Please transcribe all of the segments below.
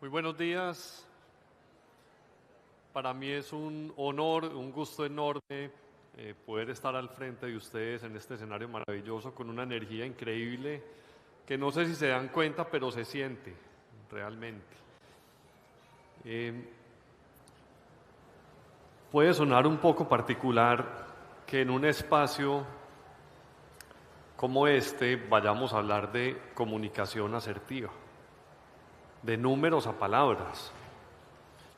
Muy buenos días. Para mí es un honor, un gusto enorme poder estar al frente de ustedes en este escenario maravilloso con una energía increíble que no sé si se dan cuenta, pero se siente realmente. Puede sonar un poco particular que en un espacio como este vayamos a hablar de comunicación asertiva, de números a palabras.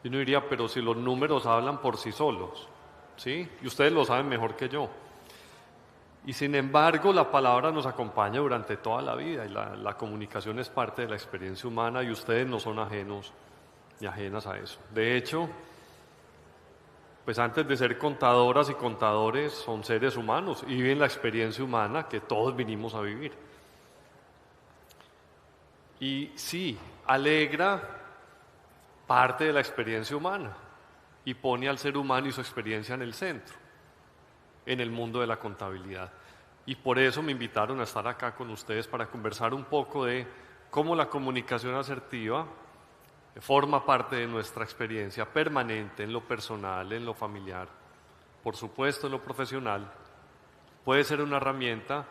Y uno diría, pero si los números hablan por sí solos, ¿sí? Y ustedes lo saben mejor que yo. Y sin embargo, la palabra nos acompaña durante toda la vida y la comunicación es parte de la experiencia humana y ustedes no son ajenos ni ajenas a eso. De hecho, pues antes de ser contadoras y contadores son seres humanos y viven la experiencia humana que todos vinimos a vivir. Y sí, alegra parte de la experiencia humana y pone al ser humano y su experiencia en el centro, en el mundo de la contabilidad. Y por eso me invitaron a estar acá con ustedes para conversar un poco de cómo la comunicación asertiva forma parte de nuestra experiencia permanente en lo personal, en lo familiar, por supuesto en lo profesional. Puede ser una herramienta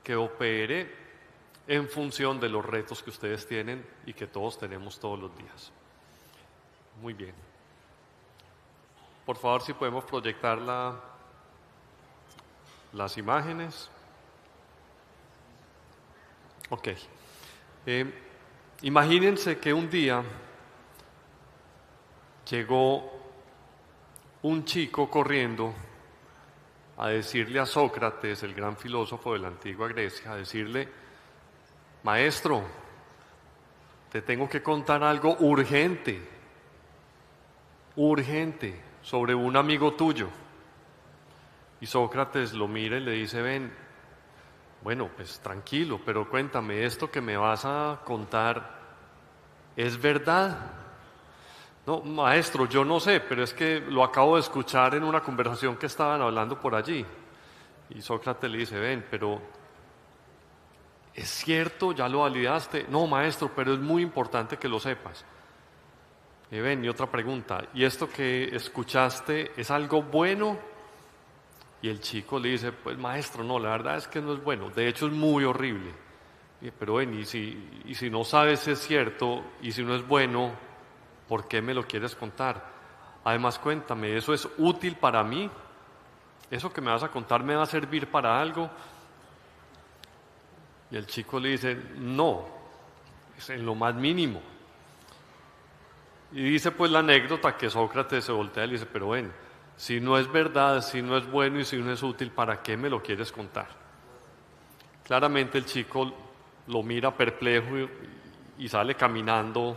que opere en función de los retos que ustedes tienen y que todos tenemos todos los días. Muy bien. Por favor, si podemos proyectar las imágenes. Ok. Imagínense que un día llegó un chico corriendo a decirle a Sócrates, el gran filósofo de la antigua Grecia, a decirle: maestro, te tengo que contar algo urgente, sobre un amigo tuyo. Y Sócrates lo mira y le dice: ven, bueno, pues tranquilo, pero cuéntame, ¿esto que me vas a contar es verdad? No, maestro, yo no sé, pero es que lo acabo de escuchar en una conversación que estaban hablando por allí. Y Sócrates le dice: ven, pero ¿es cierto? ¿Ya lo validaste? No, maestro, pero es muy importante que lo sepas. Y ven, y otra pregunta, ¿y esto que escuchaste es algo bueno? Y el chico le dice: pues maestro, no, la verdad es que no es bueno, de hecho es muy horrible. Pero ven, y si no sabes si es cierto, y si no es bueno, ¿por qué me lo quieres contar? Además, cuéntame, ¿eso es útil para mí? ¿Eso que me vas a contar me va a servir para algo? Y el chico le dice: no, es en lo más mínimo. Y dice pues la anécdota que Sócrates se voltea y le dice: pero ven, si no es verdad, si no es bueno y si no es útil, ¿para qué me lo quieres contar? Claramente el chico lo mira perplejo y sale caminando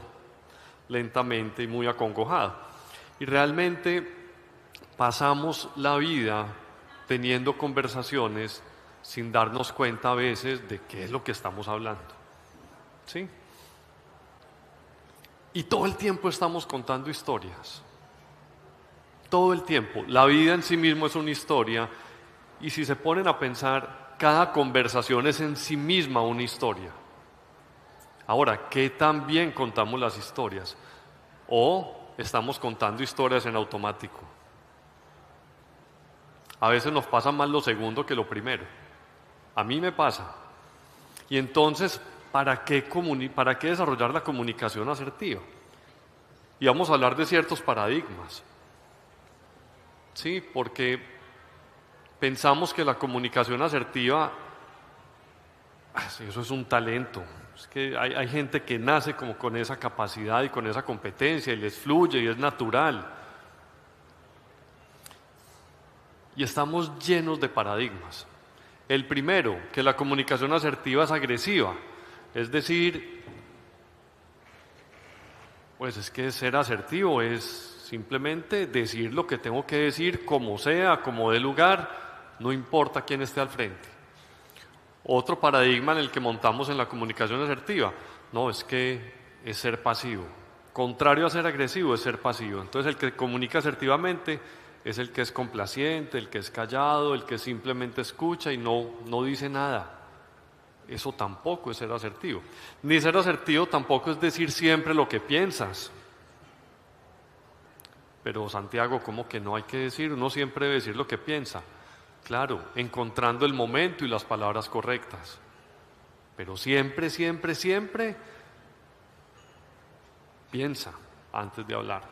lentamente y muy acongojado. Y realmente pasamos la vida teniendo conversaciones sin darnos cuenta a veces de qué es lo que estamos hablando. ¿Sí? Y todo el tiempo estamos contando historias. Todo el tiempo. La vida en sí mismo es una historia y si se ponen a pensar, cada conversación es en sí misma una historia. Ahora, ¿qué tan bien contamos las historias? ¿O estamos contando historias en automático? A veces nos pasa más lo segundo que lo primero. A mí me pasa. Y entonces, ¿para qué desarrollar la comunicación asertiva? Y vamos a hablar de ciertos paradigmas. Sí, porque pensamos que la comunicación asertiva, eso es un talento. Es que hay gente que nace como con esa capacidad y con esa competencia y les fluye y es natural. Y estamos llenos de paradigmas. El primero, que la comunicación asertiva es agresiva. Es decir, pues es que ser asertivo es simplemente decir lo que tengo que decir, como sea, como dé lugar, no importa quién esté al frente. Otro paradigma en el que montamos en la comunicación asertiva, no, es que es ser pasivo. Contrario a ser agresivo es ser pasivo. Entonces el que comunica asertivamente es el que es complaciente, el que es callado, el que simplemente escucha y no dice nada. Eso tampoco es ser asertivo. Ni ser asertivo tampoco es decir siempre lo que piensas. Pero Santiago, ¿cómo que no hay que decir? Uno siempre debe decir lo que piensa. Claro, encontrando el momento y las palabras correctas. Pero siempre, siempre, siempre piensa antes de hablar.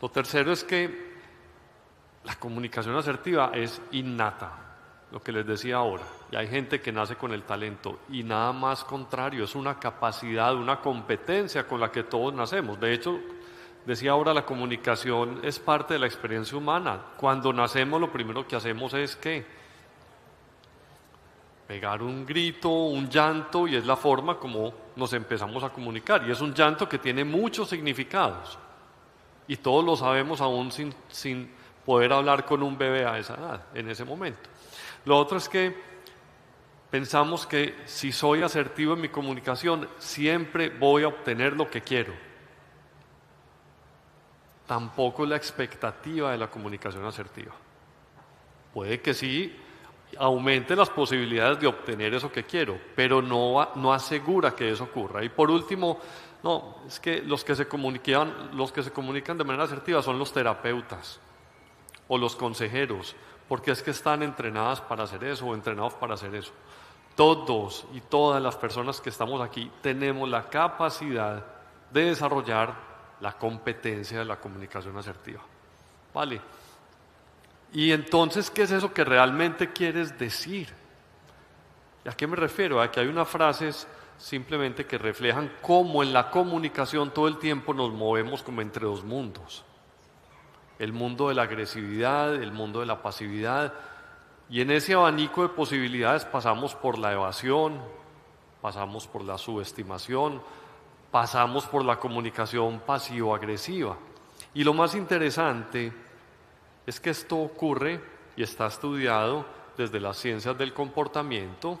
Lo tercero es que la comunicación asertiva es innata, lo que les decía ahora. Y hay gente que nace con el talento y nada más contrario, es una capacidad, una competencia con la que todos nacemos. De hecho, decía ahora, la comunicación es parte de la experiencia humana. Cuando nacemos lo primero que hacemos es ¿qué? Pegar un grito, un llanto, y es la forma como nos empezamos a comunicar. Y es un llanto que tiene muchos significados. Y todos lo sabemos aún sin poder hablar con un bebé a esa edad, en ese momento. Lo otro es que pensamos que si soy asertivo en mi comunicación, siempre voy a obtener lo que quiero. Tampoco es la expectativa de la comunicación asertiva. Puede que sí aumente las posibilidades de obtener eso que quiero, pero no asegura que eso ocurra. Y por último, no, es que los que se comunican de manera asertiva son los terapeutas o los consejeros, porque es que están entrenadas para hacer eso o entrenados para hacer eso. Todos y todas las personas que estamos aquí tenemos la capacidad de desarrollar la competencia de la comunicación asertiva. ¿Vale? Y entonces, ¿qué es eso que realmente quieres decir? ¿Y a qué me refiero? A que hay unas frases simplemente que reflejan cómo en la comunicación todo el tiempo nos movemos como entre dos mundos. El mundo de la agresividad, el mundo de la pasividad, y en ese abanico de posibilidades pasamos por la evasión, pasamos por la subestimación, pasamos por la comunicación pasivo-agresiva. Y lo más interesante es que esto ocurre y está estudiado desde las ciencias del comportamiento,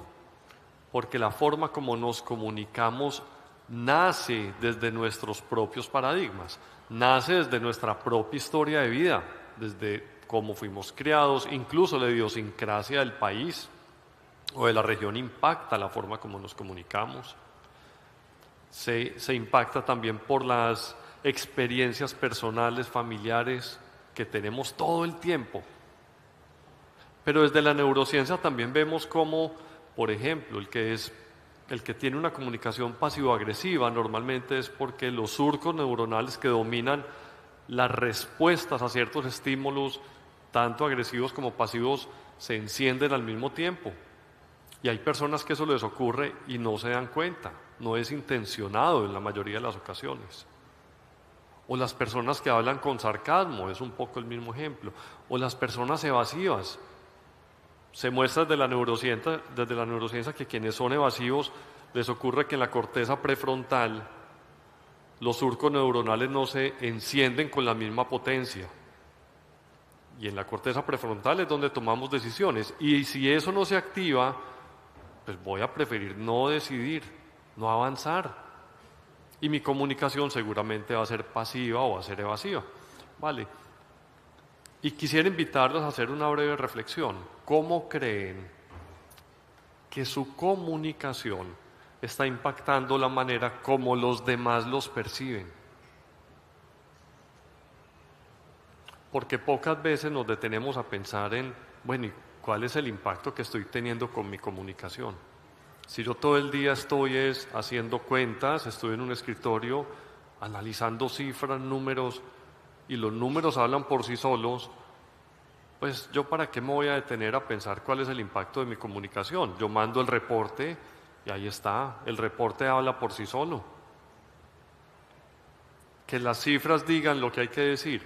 porque la forma como nos comunicamos nace desde nuestros propios paradigmas, nace desde nuestra propia historia de vida, desde cómo fuimos criados, incluso la idiosincrasia del país o de la región impacta la forma como nos comunicamos. Se impacta también por las experiencias personales, familiares que tenemos todo el tiempo. Pero desde la neurociencia también vemos cómo, por ejemplo, el que tiene una comunicación pasivo-agresiva normalmente es porque los surcos neuronales que dominan las respuestas a ciertos estímulos, tanto agresivos como pasivos, se encienden al mismo tiempo. Y hay personas que eso les ocurre y no se dan cuenta, no es intencionado en la mayoría de las ocasiones. O las personas que hablan con sarcasmo, es un poco el mismo ejemplo. O las personas evasivas. Se muestra desde la neurociencia que quienes son evasivos les ocurre que en la corteza prefrontal los surcos neuronales no se encienden con la misma potencia. Y en la corteza prefrontal es donde tomamos decisiones. Y si eso no se activa, pues voy a preferir no decidir, no avanzar. Y mi comunicación seguramente va a ser pasiva o va a ser evasiva. ¿Vale? Y quisiera invitarlos a hacer una breve reflexión. ¿Cómo creen que su comunicación está impactando la manera como los demás los perciben? Porque pocas veces nos detenemos a pensar en, bueno, ¿y cuál es el impacto que estoy teniendo con mi comunicación? Si yo todo el día estoy haciendo cuentas, estoy en un escritorio analizando cifras, números, y los números hablan por sí solos, pues yo para qué me voy a detener a pensar cuál es el impacto de mi comunicación. Yo mando el reporte y ahí está, el reporte habla por sí solo. Que las cifras digan lo que hay que decir.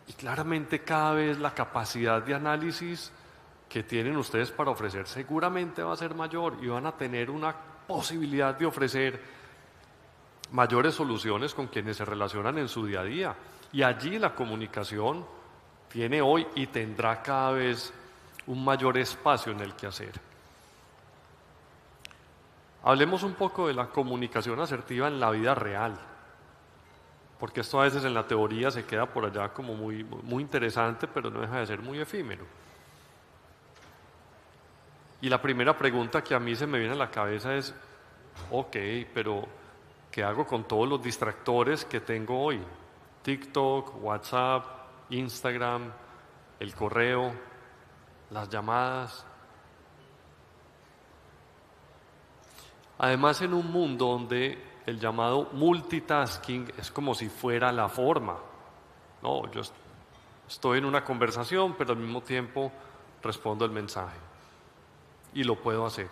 Y claramente cada vez la capacidad de análisis que tienen ustedes para ofrecer seguramente va a ser mayor y van a tener una posibilidad de ofrecer mayores soluciones con quienes se relacionan en su día a día. Y allí la comunicación tiene hoy y tendrá cada vez un mayor espacio en el que hacer. Hablemos un poco de la comunicación asertiva en la vida real, porque esto a veces en la teoría se queda por allá como muy interesante, pero no deja de ser muy efímero. Y la primera pregunta que a mí se me viene a la cabeza es, ok, pero ¿qué hago con todos los distractores que tengo hoy? TikTok, WhatsApp, Instagram, el correo, las llamadas. Además, en un mundo donde el llamado multitasking es como si fuera la forma. No, yo estoy en una conversación, pero al mismo tiempo respondo el mensaje. Y lo puedo hacer.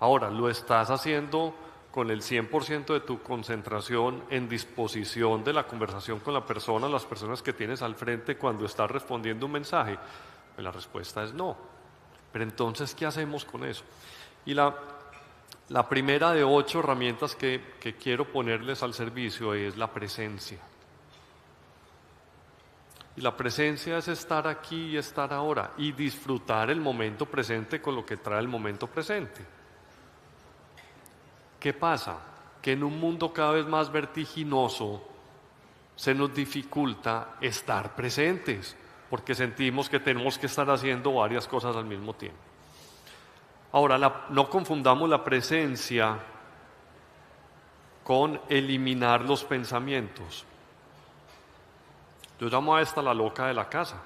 Ahora, lo estás haciendo con el 100% de tu concentración en disposición de la conversación con la persona, las personas que tienes al frente cuando estás respondiendo un mensaje. Pues la respuesta es no. Pero entonces, ¿qué hacemos con eso? Y la primera de 8 herramientas que quiero ponerles al servicio es la presencia. Y la presencia es estar aquí y estar ahora y disfrutar el momento presente con lo que trae el momento presente. ¿Qué pasa? Que en un mundo cada vez más vertiginoso se nos dificulta estar presentes porque sentimos que tenemos que estar haciendo varias cosas al mismo tiempo. Ahora, no confundamos la presencia con eliminar los pensamientos. Yo llamo a esta la loca de la casa,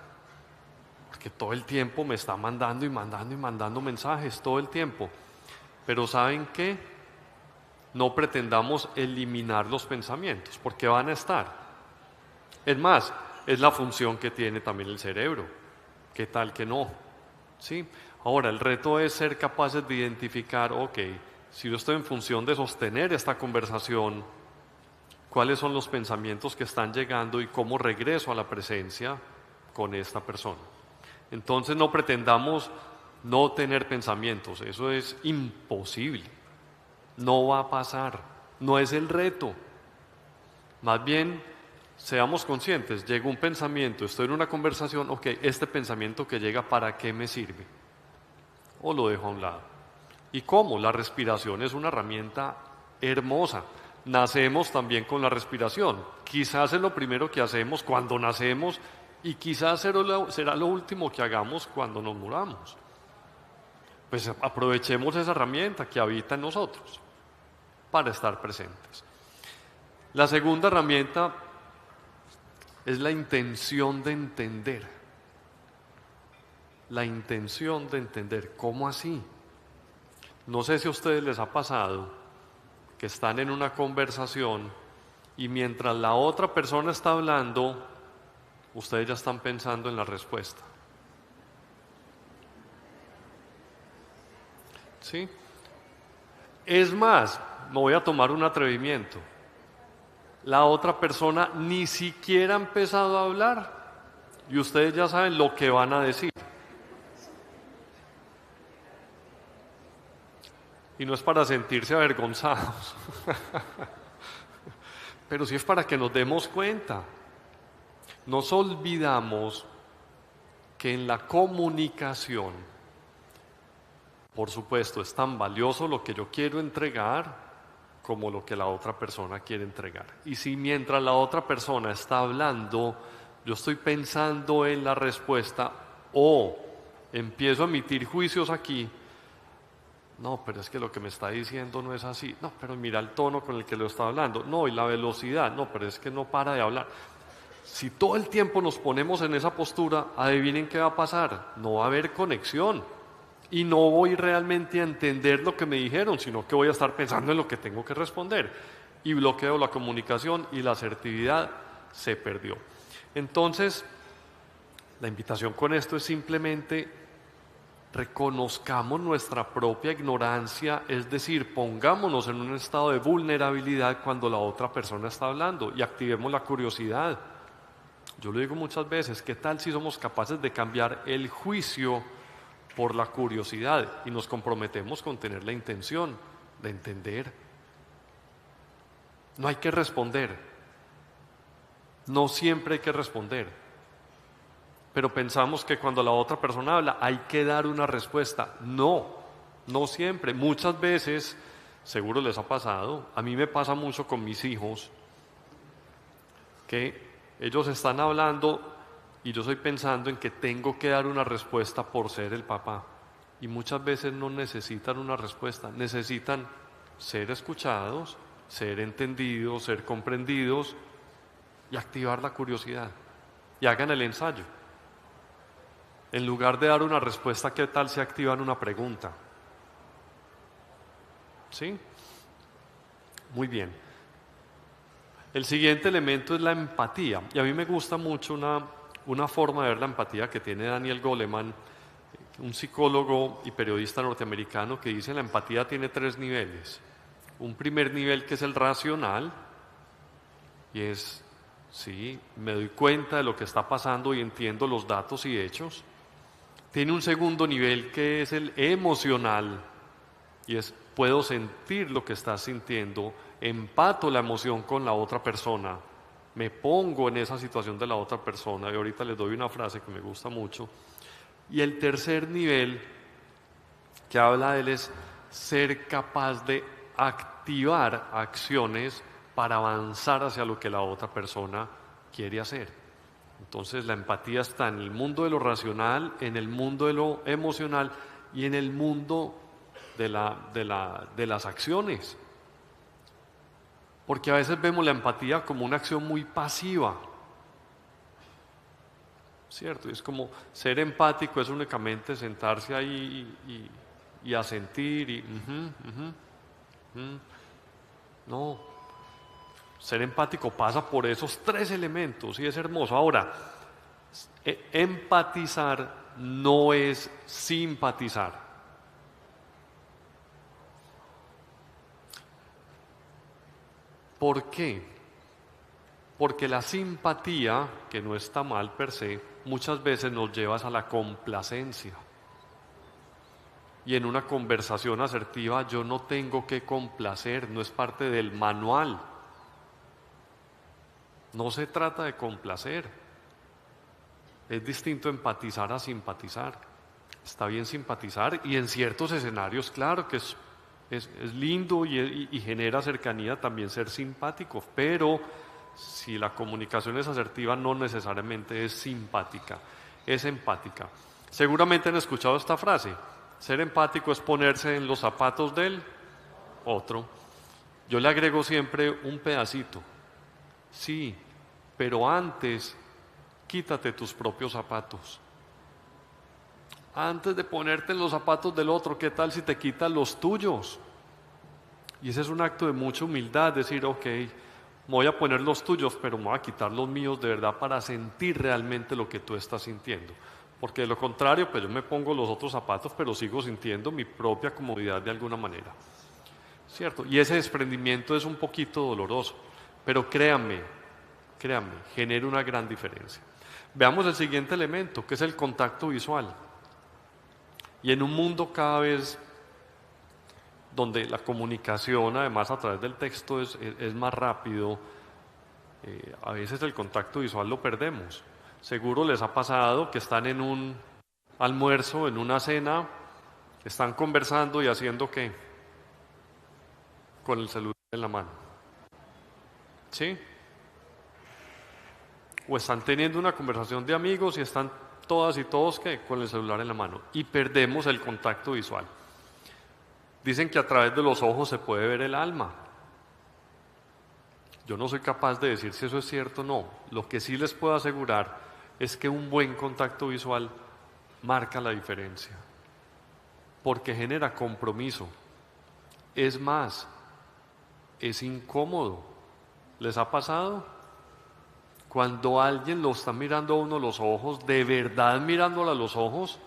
porque todo el tiempo me está mandando y mandando y mandando mensajes, todo el tiempo. Pero ¿saben qué? No pretendamos eliminar los pensamientos, porque van a estar. Es más, es la función que tiene también el cerebro. ¿Qué tal que no? ¿Sí? Ahora, el reto es ser capaces de identificar, ok, si yo estoy en función de sostener esta conversación, cuáles son los pensamientos que están llegando y cómo regreso a la presencia con esta persona. Entonces no pretendamos no tener pensamientos, eso es imposible, no va a pasar, no es el reto. Más bien, seamos conscientes, llega un pensamiento, estoy en una conversación, ok, este pensamiento que llega, ¿para qué me sirve? O lo dejo a un lado. ¿Y cómo? La respiración es una herramienta hermosa. Nacemos también con la respiración. Quizás es lo primero que hacemos cuando nacemos y quizás será lo último que hagamos cuando nos muramos. Pues aprovechemos esa herramienta que habita en nosotros para estar presentes. La segunda herramienta es la intención de entender. La intención de entender. ¿Cómo así? No sé si a ustedes les ha pasado que están en una conversación y mientras la otra persona está hablando, ustedes ya están pensando en la respuesta. ¿Sí? Es más, me voy a tomar un atrevimiento. La otra persona ni siquiera ha empezado a hablar y ustedes ya saben lo que van a decir. Y no es para sentirse avergonzados, pero sí es para que nos demos cuenta. Nos olvidamos que en la comunicación, por supuesto, es tan valioso lo que yo quiero entregar como lo que la otra persona quiere entregar. Y si mientras la otra persona está hablando, yo estoy pensando en la respuesta o empiezo a emitir juicios aquí, no, pero es que lo que me está diciendo no es así. No, pero mira el tono con el que lo está hablando. No, y la velocidad. No, pero es que no para de hablar. Si todo el tiempo nos ponemos en esa postura, adivinen qué va a pasar. No va a haber conexión. Y no voy realmente a entender lo que me dijeron, sino que voy a estar pensando en lo que tengo que responder. Y bloqueo la comunicación y la asertividad se perdió. Entonces, la invitación con esto es simplemente reconozcamos nuestra propia ignorancia, es decir, pongámonos en un estado de vulnerabilidad cuando la otra persona está hablando y activemos la curiosidad. Yo lo digo muchas veces, ¿qué tal si somos capaces de cambiar el juicio por la curiosidad y nos comprometemos con tener la intención de entender? No hay que responder, no siempre hay que responder. Pero pensamos que cuando la otra persona habla hay que dar una respuesta. No, no siempre. Muchas veces, seguro les ha pasado, a mí me pasa mucho con mis hijos, que ellos están hablando y yo estoy pensando en que tengo que dar una respuesta por ser el papá. y muchas veces no necesitan una respuesta, necesitan ser escuchados, ser entendidos, ser comprendidos y activar la curiosidad. Y hagan el ensayo. En lugar de dar una respuesta, ¿qué tal si activan una pregunta? ¿Sí? Muy bien. El siguiente elemento es la empatía. Y a mí me gusta mucho una forma de ver la empatía que tiene Daniel Goleman, un psicólogo y periodista norteamericano, que dice que la empatía tiene 3 niveles. Un primer nivel que es el racional, y es, sí, me doy cuenta de lo que está pasando y entiendo los datos y hechos. Tiene un segundo nivel que es el emocional, y es, puedo sentir lo que estás sintiendo, empato la emoción con la otra persona, me pongo en esa situación de la otra persona, y ahorita les doy una frase que me gusta mucho. Y el tercer nivel que habla de él es ser capaz de activar acciones para avanzar hacia lo que la otra persona quiere hacer. Entonces la empatía está en el mundo de lo racional, en el mundo de lo emocional y en el mundo de las acciones. Porque a veces vemos la empatía como una acción muy pasiva, ¿cierto? Es como ser empático es únicamente sentarse ahí y a sentir y no, ser empático pasa por esos 3 elementos y es hermoso. Ahora, empatizar no es simpatizar. ¿Por qué? Porque la simpatía, que no está mal per se, muchas veces nos lleva a la complacencia. Y en una conversación asertiva yo no tengo que complacer, no es parte del manual. No se trata de complacer. Es distinto empatizar a simpatizar. Está bien simpatizar y en ciertos escenarios, claro que es lindo y genera cercanía también ser simpático, pero si la comunicación es asertiva no necesariamente es simpática, es empática. Seguramente han escuchado esta frase, ser empático es ponerse en los zapatos del otro. Yo le agrego siempre un pedacito, sí, pero antes quítate tus propios zapatos. Antes de ponerte en los zapatos del otro, ¿qué tal si te quitas los tuyos? Y ese es un acto de mucha humildad, decir, ok, me voy a poner los tuyos, pero me voy a quitar los míos de verdad para sentir realmente lo que tú estás sintiendo. Porque de lo contrario, pues yo me pongo los otros zapatos, pero sigo sintiendo mi propia comodidad de alguna manera. ¿Cierto? Y ese desprendimiento es un poquito doloroso, pero créanme, genera una gran diferencia. Veamos el siguiente elemento, que es el contacto visual. Y en un mundo cada vez donde la comunicación, además a través del texto, es más rápido, a veces el contacto visual lo perdemos. Seguro les ha pasado que están en un almuerzo, en una cena, están conversando y haciendo ¿qué? Con el celular en la mano. ¿Sí? O están teniendo una conversación de amigos y están todas y todos ¿qué? Con el celular en la mano. Y perdemos el contacto visual. Dicen que a través de los ojos se puede ver el alma. Yo no soy capaz de decir si eso es cierto o no. Lo que sí les puedo asegurar es que un buen contacto visual marca la diferencia. Porque genera compromiso. Es más, es incómodo. ¿Les ha pasado? Cuando alguien lo está mirando a uno los ojos, de verdad mirándolo a los ojos,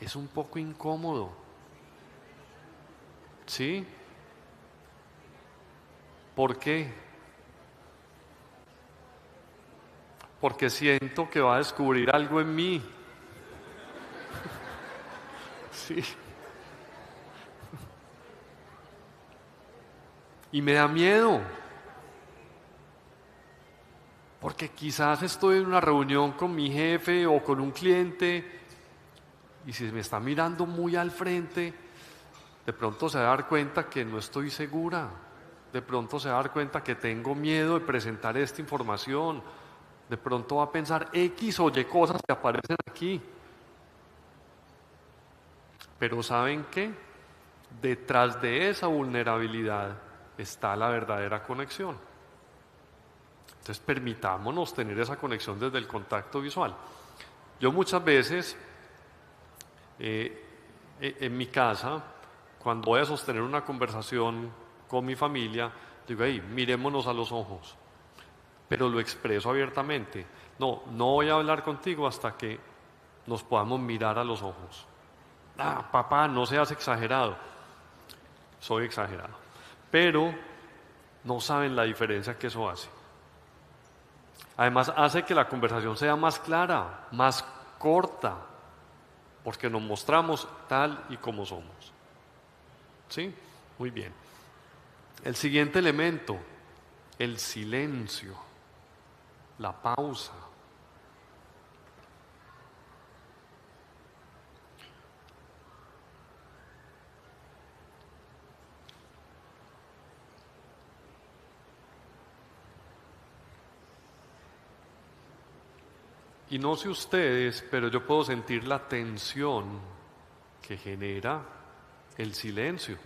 es un poco incómodo. ¿Sí? ¿Por qué? Porque siento que va a descubrir algo en mí. Sí. Y me da miedo. Porque quizás estoy en una reunión con mi jefe o con un cliente y si me está mirando muy al frente, de pronto se va a dar cuenta que no estoy segura. De pronto se va a dar cuenta que tengo miedo de presentar esta información. De pronto va a pensar X o Y cosas que aparecen aquí. Pero ¿saben qué? Detrás de esa vulnerabilidad está la verdadera conexión. Entonces permitámonos tener esa conexión desde el contacto visual. Yo muchas veces en mi casa, cuando voy a sostener una conversación con mi familia, digo, hey, mirémonos a los ojos, pero lo expreso abiertamente. No, no voy a hablar contigo hasta que nos podamos mirar a los ojos. Ah, papá, no seas exagerado. Soy exagerado. Pero no saben la diferencia que eso hace. Además, hace que la conversación sea más clara, más corta, porque nos mostramos tal y como somos. ¿Sí? Muy bien. El siguiente elemento, el silencio, la pausa. Y no sé ustedes, pero yo puedo sentir la tensión que genera el silencio.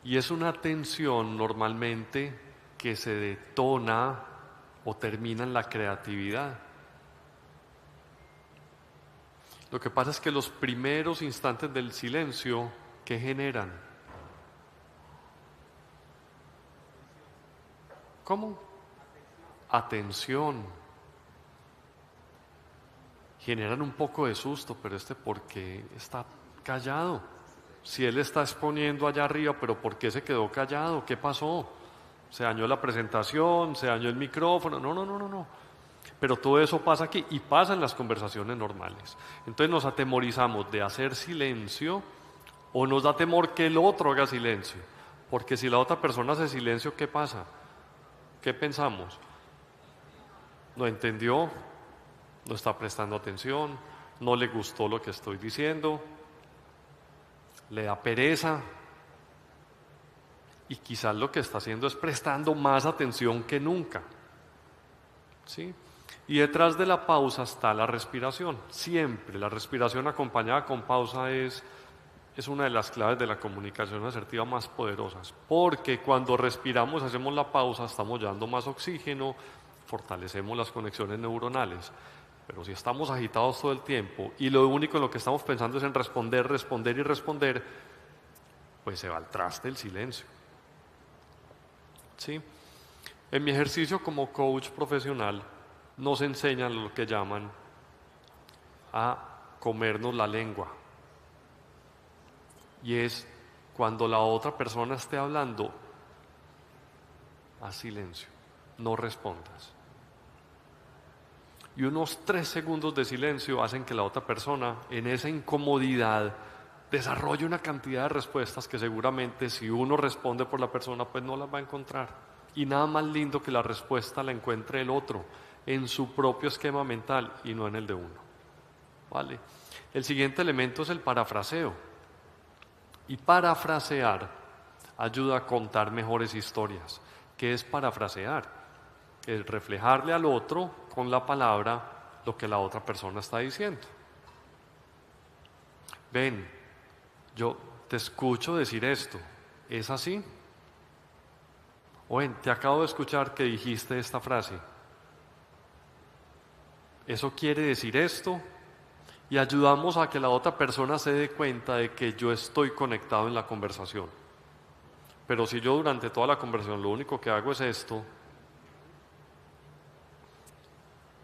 Y es una tensión normalmente que se detona o termina en la creatividad. Lo que pasa es que los primeros instantes del silencio, ¿qué generan? ¿Cómo? Atención. Generan un poco de susto, pero ¿por qué está callado? Si él está exponiendo allá arriba, pero ¿por qué se quedó callado? ¿Qué pasó? ¿Se dañó la presentación? ¿Se dañó el micrófono? No, no, no, no, no. Pero todo eso pasa aquí y pasa en las conversaciones normales. Entonces nos atemorizamos de hacer silencio o nos da temor que el otro haga silencio. Porque si la otra persona hace silencio, ¿qué pasa? ¿Qué pensamos? No entendió, no está prestando atención, no le gustó lo que estoy diciendo, le da pereza y quizás lo que está haciendo es prestando más atención que nunca. ¿Sí? Y detrás de la pausa está la respiración. Siempre la respiración acompañada con pausa es una de las claves de la comunicación asertiva más poderosas, porque cuando respiramos, hacemos la pausa, estamos llevando más oxígeno, fortalecemos las conexiones neuronales. Pero si estamos agitados todo el tiempo y lo único en lo que estamos pensando es en responder, responder y responder, pues se va al traste el silencio. ¿Sí? En mi ejercicio como coach profesional nos enseñan lo que llaman a comernos la lengua. Y es cuando la otra persona esté hablando, haz silencio, no respondas. Y unos 3 segundos de silencio hacen que la otra persona, en esa incomodidad, desarrolle una cantidad de respuestas que seguramente si uno responde por la persona, pues no las va a encontrar. Y nada más lindo que la respuesta la encuentre el otro en su propio esquema mental y no en el de uno. ¿Vale? El siguiente elemento es el parafraseo. Y parafrasear ayuda a contar mejores historias. ¿Qué es parafrasear? Es reflejarle al otro con la palabra lo que la otra persona está diciendo. Ven, yo te escucho decir esto, ¿es así? O ven, te acabo de escuchar que dijiste esta frase. ¿Eso quiere decir esto? Y ayudamos a que la otra persona se dé cuenta de que yo estoy conectado en la conversación. Pero si yo durante toda la conversación lo único que hago es esto,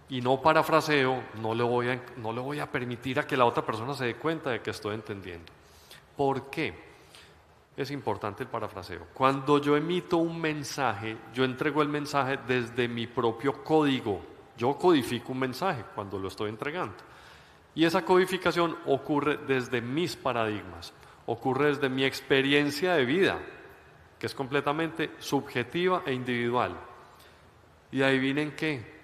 y no parafraseo, no le voy a permitir a que la otra persona se dé cuenta de que estoy entendiendo. ¿Por qué? Es importante el parafraseo. Cuando yo emito un mensaje, yo entrego el mensaje desde mi propio código. Yo codifico un mensaje cuando lo estoy entregando. Y esa codificación ocurre desde mis paradigmas, ocurre desde mi experiencia de vida, que es completamente subjetiva e individual. Y adivinen qué,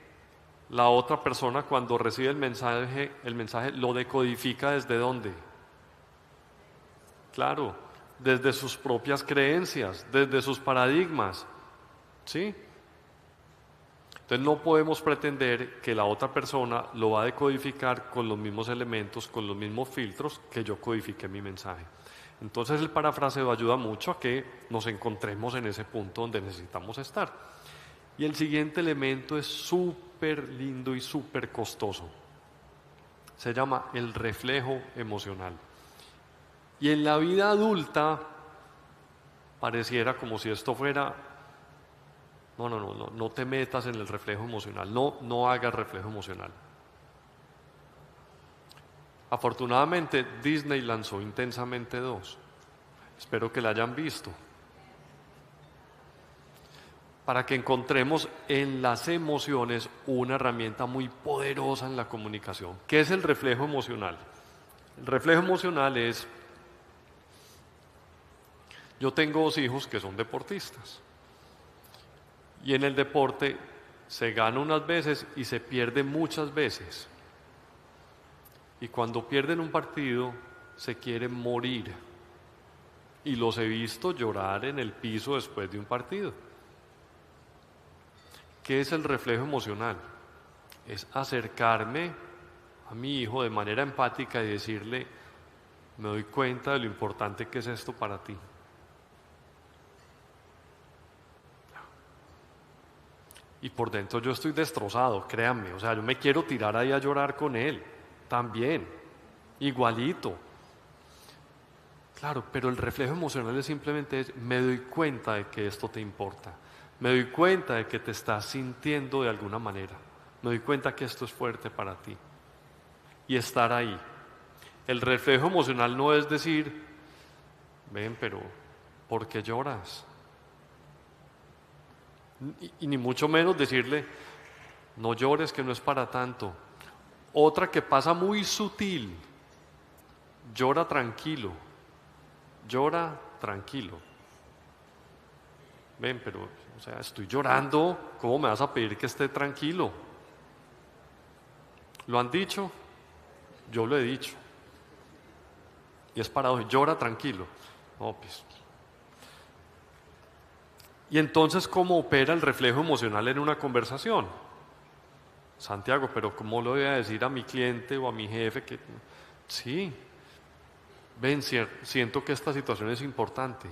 la otra persona cuando recibe el mensaje lo decodifica ¿desde dónde? Claro, desde sus propias creencias, desde sus paradigmas, ¿sí? Entonces no podemos pretender que la otra persona lo va a decodificar con los mismos elementos, con los mismos filtros que yo codifique mi mensaje. Entonces el parafraseo ayuda mucho a que nos encontremos en ese punto donde necesitamos estar. Y el siguiente elemento es súper lindo y súper costoso. Se llama el reflejo emocional. Y en la vida adulta pareciera como si esto fuera, no te metas en el reflejo emocional, no hagas reflejo emocional. Afortunadamente Disney lanzó Intensamente 2. Espero que la hayan visto. Para que encontremos en las emociones una herramienta muy poderosa en la comunicación. ¿Qué es el reflejo emocional? El reflejo emocional es, yo tengo 2 hijos que son deportistas y en el deporte se gana unas veces y se pierde muchas veces. Y cuando pierden un partido se quieren morir. Y los he visto llorar en el piso después de un partido. ¿Qué es el reflejo emocional? Es acercarme a mi hijo de manera empática y decirle, me doy cuenta de lo importante que es esto para ti. Y por dentro yo estoy destrozado, créanme, o sea, yo me quiero tirar ahí a llorar con él, también, igualito. Claro, pero el reflejo emocional es simplemente me doy cuenta de que esto te importa, me doy cuenta de que te estás sintiendo de alguna manera, me doy cuenta que esto es fuerte para ti. Y estar ahí. El reflejo emocional no es decir, ven, pero ¿por qué lloras? Y ni mucho menos decirle, no llores que no es para tanto. Otra que pasa muy sutil, llora tranquilo, llora tranquilo. Ven, pero, o sea, estoy llorando, ¿cómo me vas a pedir que esté tranquilo? ¿Lo han dicho? Yo lo he dicho. Y es paradójico, llora tranquilo. No, pues. Y entonces, ¿cómo opera el reflejo emocional en una conversación? Santiago, pero ¿cómo lo voy a decir a mi cliente o a mi jefe que sí? Ven, siento que esta situación es importante.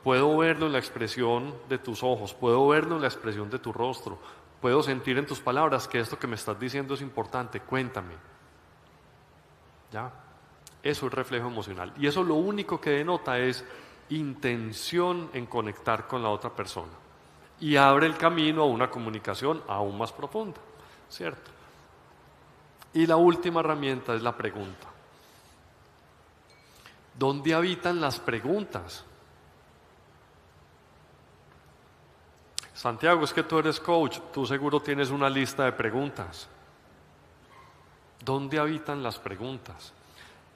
Puedo verlo en la expresión de tus ojos, puedo verlo en la expresión de tu rostro, puedo sentir en tus palabras que esto que me estás diciendo es importante, cuéntame. ¿Ya? Eso es reflejo emocional. Y eso lo único que denota es intención en conectar con la otra persona. Y abre el camino a una comunicación aún más profunda, ¿cierto? Y la última herramienta es la pregunta. ¿Dónde habitan las preguntas? Santiago, es que tú eres coach, tú seguro tienes una lista de preguntas. ¿Dónde habitan las preguntas?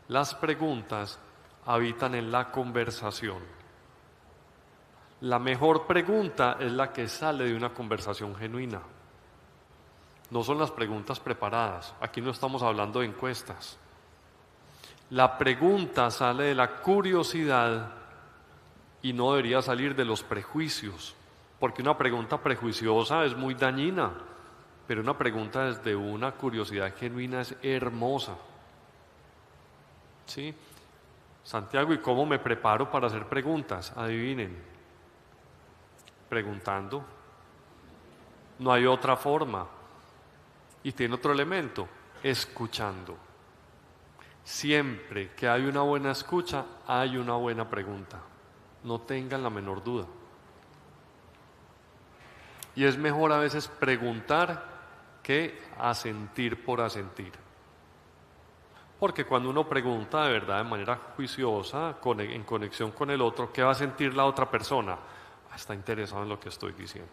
Las preguntas habitan en la conversación. La mejor pregunta es la que sale de una conversación genuina. No son las preguntas preparadas. Aquí no estamos hablando de encuestas. La pregunta sale de la curiosidad y no debería salir de los prejuicios, porque una pregunta prejuiciosa es muy dañina, pero una pregunta desde una curiosidad genuina es hermosa. ¿Sí? Santiago, ¿y cómo me preparo para hacer preguntas? Adivinen, preguntando. No hay otra forma. Y tiene otro elemento, escuchando. Siempre que hay una buena escucha, hay una buena pregunta. No tengan la menor duda. Y es mejor a veces preguntar que asentir por asentir. Porque cuando uno pregunta de verdad, de manera juiciosa, en conexión con el otro, ¿qué va a sentir la otra persona? Está interesado en lo que estoy diciendo.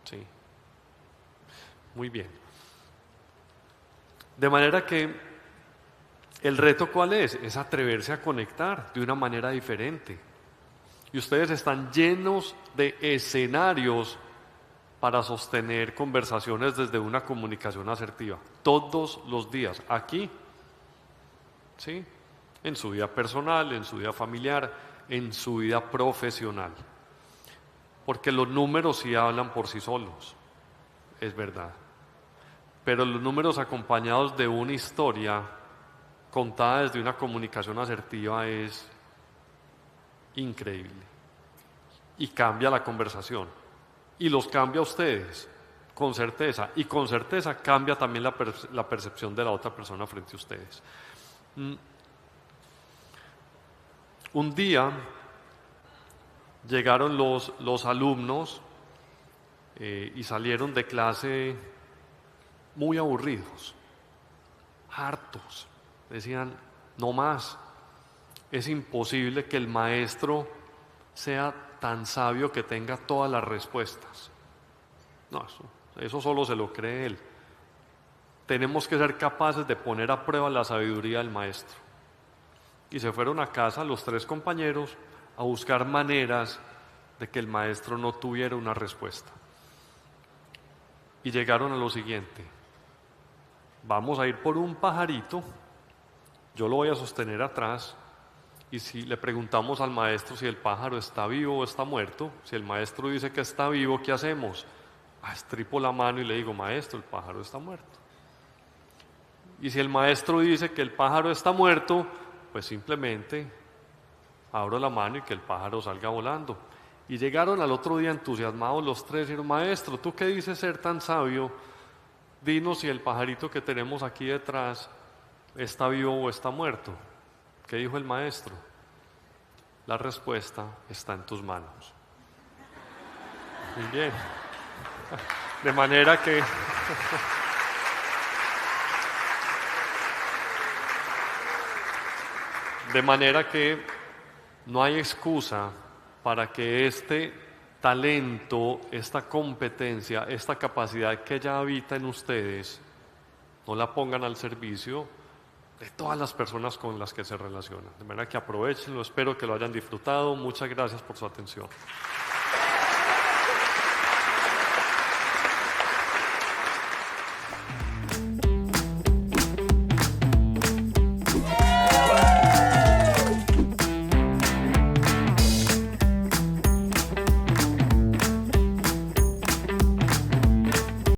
Sí. Muy bien. De manera que el reto ¿cuál es? Es atreverse a conectar de una manera diferente. Y ustedes están llenos de escenarios para sostener conversaciones desde una comunicación asertiva. Todos los días, aquí, ¿sí? En su vida personal, en su vida familiar, en su vida profesional. porque los números sí hablan por sí solos, es verdad. Pero los números acompañados de una historia contada desde una comunicación asertiva es increíble y cambia la conversación y los cambia a ustedes con certeza, y con certeza cambia también la percepción de la otra persona frente a ustedes. Un día llegaron los alumnos y salieron de clase muy aburridos, hartos. Decían, no más, es imposible que el maestro sea tan sabio que tenga todas las respuestas. No, eso solo se lo cree él. Tenemos que ser capaces de poner a prueba la sabiduría del maestro. Y se fueron a casa los 3 compañeros a buscar maneras de que el maestro no tuviera una respuesta. Y llegaron a lo siguiente: vamos a ir por un pajarito, yo lo voy a sostener atrás, y si le preguntamos al maestro si el pájaro está vivo o está muerto, si el maestro dice que está vivo, ¿qué hacemos? Estripo la mano y le digo, maestro, el pájaro está muerto. Y si el maestro dice que el pájaro está muerto, pues simplemente abro la mano y que el pájaro salga volando. Y llegaron al otro día entusiasmados los 3 y dijeron, maestro, ¿tú qué dices ser tan sabio? Dinos si el pajarito que tenemos aquí detrás está vivo o está muerto. ¿Qué dijo el maestro? La respuesta está en tus manos. Muy bien. De manera que no hay excusa para que este talento, esta competencia, esta capacidad que ya habita en ustedes, no la pongan al servicio de todas las personas con las que se relacionan. De manera que aprovechenlo, espero que lo hayan disfrutado. Muchas gracias por su atención.